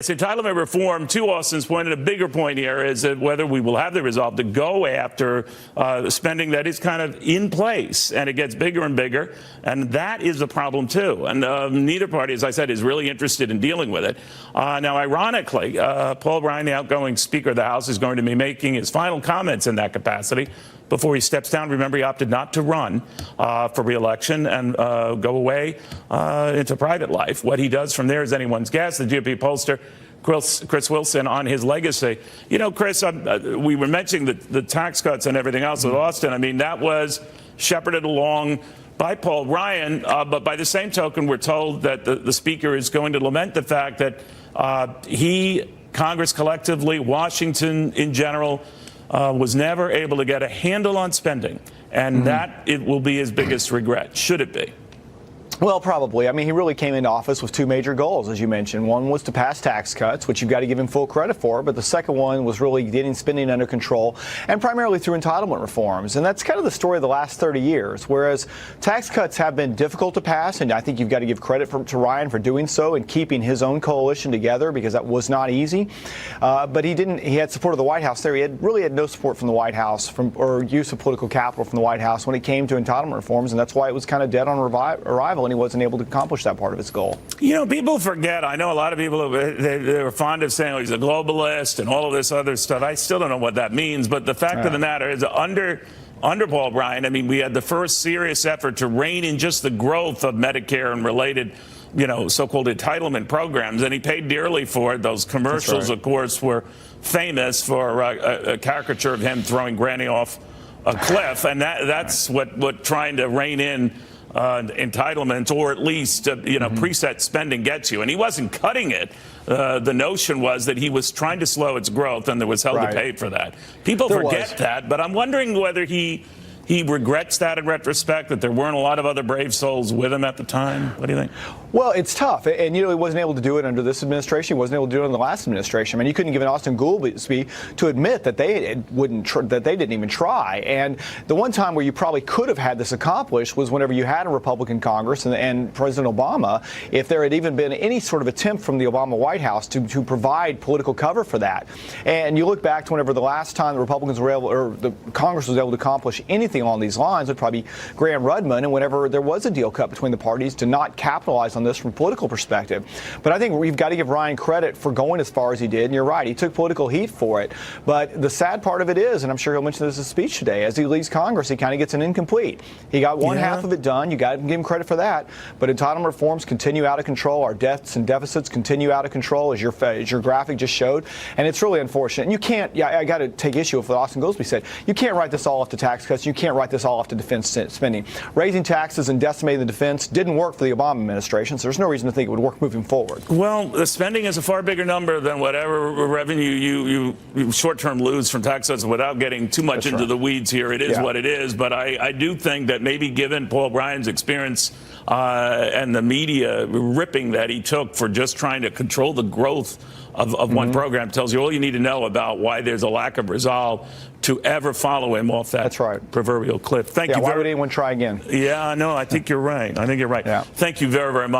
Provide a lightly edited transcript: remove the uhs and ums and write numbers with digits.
It's entitlement reform, to Austin's point, and a bigger point here is that whether we will have the resolve to go after spending that is kind of in place, and it gets bigger and bigger, and that is the problem too. And neither party, as I said, is really interested in dealing with it. Now, ironically, Paul Ryan, the outgoing Speaker of the House, is going to be making his final comments in that capacity before he steps down. Remember, he opted not to run for re-election and go away into private life. What he does from there is anyone's guess. The GOP pollster, Chris Wilson, on his legacy. You know, Chris, we were mentioning the tax cuts and everything else with Austin. I mean, that was shepherded along by Paul Ryan, but by the same token, we're told that the Speaker is going to lament the fact that Congress collectively, Washington in general, was never able to get a handle on spending, and that it will be his biggest regret. Should it be? Well, probably. I mean, he really came into office with two major goals, as you mentioned. One was to pass tax cuts, which you've got to give him full credit for, but the second one was really getting spending under control, and primarily through entitlement reforms. And that's kind of the story of the last 30 years, whereas tax cuts have been difficult to pass, and I think you've got to give credit to Ryan for doing so and keeping his own coalition together, because that was not easy. But he had support of the White House there. He really had no support from the White House or use of political capital from the White House when it came to entitlement reforms, and that's why it was kind of dead on arrival. And he wasn't able to accomplish that part of his goal. You know, people forget. I know a lot of people, they were fond of saying, oh, he's a globalist and all of this other stuff. I still don't know what that means. But the fact of the matter is, under Paul Ryan, I mean, we had the first serious effort to rein in just the growth of Medicare and related, so-called entitlement programs. And he paid dearly for it. Those commercials, of course, were famous for a caricature of him throwing Granny off a cliff. And that's what trying to rein in entitlements, or at least preset spending, gets you. And he wasn't cutting it. The notion was that he was trying to slow its growth, and there was hell to pay for that. People forget that, but I'm wondering whether he regrets that in retrospect, that there weren't a lot of other brave souls with him at the time. What do you think? Well, it's tough. And, he wasn't able to do it under this administration. He wasn't able to do it in the last administration. I mean, you couldn't give an Austin Goolsbee to admit that they didn't even try. And the one time where you probably could have had this accomplished was whenever you had a Republican Congress and President Obama, if there had even been any sort of attempt from the Obama White House to provide political cover for that. And you look back to whenever the last time the Republicans were able, or the Congress was able to accomplish anything along these lines, would probably be Graham Rudman, and whenever there was a deal cut between the parties to not capitalize on this from a political perspective. But I think we've got to give Ryan credit for going as far as he did, and you're right, he took political heat for it. But the sad part of it is, and I'm sure he'll mention this in his speech today, as he leaves Congress, he kind of gets an incomplete. He got one half of it done. You got to give him credit for that. But entitlement reforms continue out of control. Our debts and deficits continue out of control, as your graphic just showed. And it's really unfortunate. And you can't, I got to take issue with what Austin Goolsbee said. You can't write this all off to tax cuts. You can't write this all off to defense spending. Raising taxes and decimating the defense didn't work for the Obama administration, so there's no reason to think it would work moving forward. Well, the spending is a far bigger number than whatever revenue you short-term lose from tax cuts. Without getting too much into the weeds here, it is what it is. But I do think that maybe given Paul Ryan's experience and the media ripping that he took for just trying to control the growth of one program, tells you all you need to know about why there's a lack of resolve to ever follow him off that proverbial cliff. Thank you. Why would anyone try again? Yeah, no, I think you're right. I think you're right. Thank you very, very much.